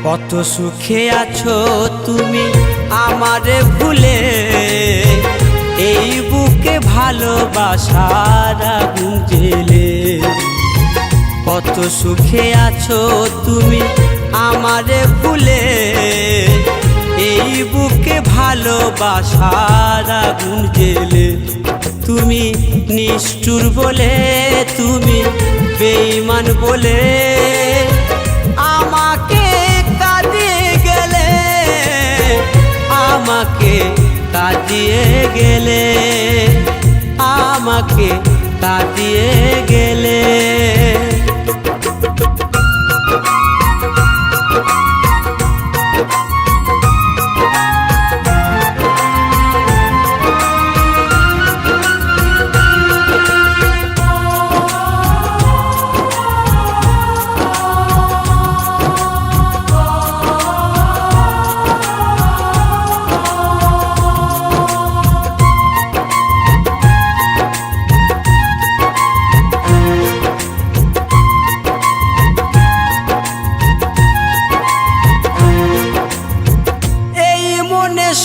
কত সুখে আছো তুমি আমারে ভুলে, এই বুকে ভালোবাসার আগুন জ্বেলে। কত সুখে আছো তুমি আমারে ভুলে, এই বুকে ভালোবাসার আগুন জ্বেলে। তুমি নিষ্ঠুর বলে, তুমি বেঈমান বলে আমাকে কাঁদিয়ে গেলে, আমাকে কাঁদিয়ে গেলে, আমাকে আমাকে কাঁদিয়ে গেলে।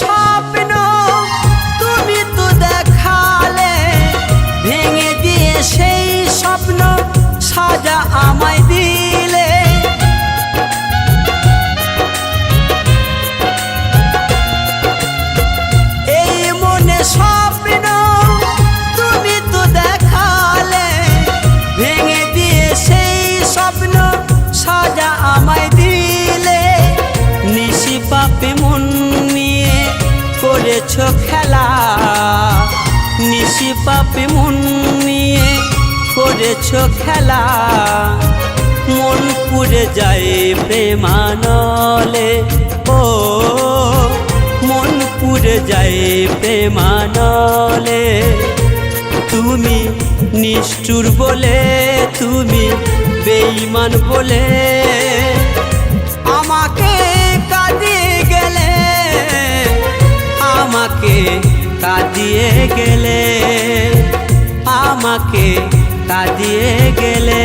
স্বপ্ন তুমি তো দেখালে, ভেঙে দিয়ে সেই স্বপ্ন সাজা আমায় দিলে। এই মনে স্বপ্ন তুমি তো দেখালে, ভেঙে দিয়ে সেই স্বপ্ন সাজা আমায় দিলে। নিশি পাপে মন নিয়ে করেছ খেলা, নিশি পাপে মন নিয়ে করেছ খেলা। মন পুড়ে যায় প্রেমানলে, ও মন পুড়ে যায় প্রেমানলে। তুমি নিষ্ঠুর বলে, তুমি বেঈমান বলে আমাকে কাঁদিয়ে গেলে, আমাকে কাঁদিয়ে গেলে, আমাকে কাঁদিয়ে গেলে।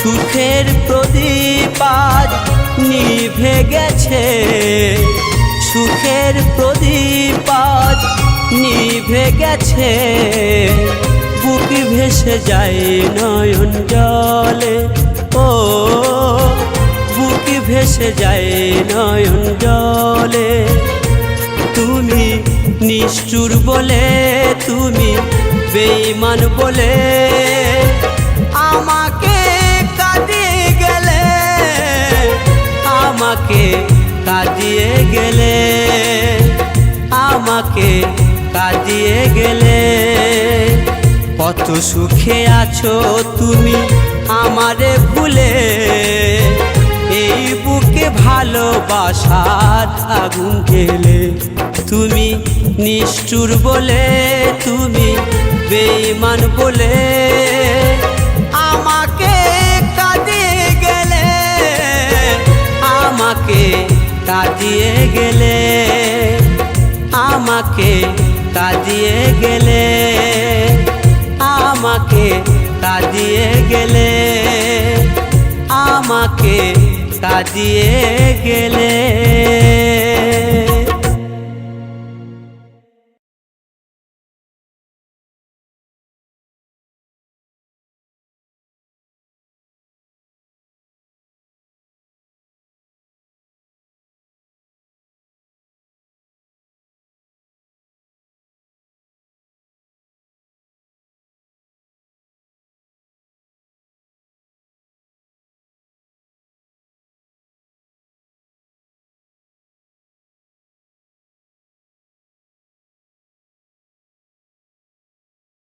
সুখের প্রদীপ আজ নিভে গেছে, সুখের প্রদীপ আজ নিভে গেছে। বুক ভেসে যায় নয়ন জলে, ও বুক ভেসে যায় নয়ন জলে। তুমি নিষ্ঠুর বলে, তুমি বেঈমান বলে আমাকে কাঁদিয়ে গেলে, আমাকে কাঁদিয়ে গেলে, আমাকে কাঁদিয়ে গেলে। কত সুখে আছো তুমি আমারে ভুলে, এই বুকে ভালোবাসার আগুন জ্বেলে। তুমি নিষ্ঠুর বলে, তুমি বেঈমান বলে আমাকে কাঁদিয়ে গেলে, আমাকে কাঁদিয়ে গেলে, আমাকে কাঁদিয়ে গেলে, আমাকে কাঁদিয়ে গেলে, আমাকে কাঁদিয়ে গেলে।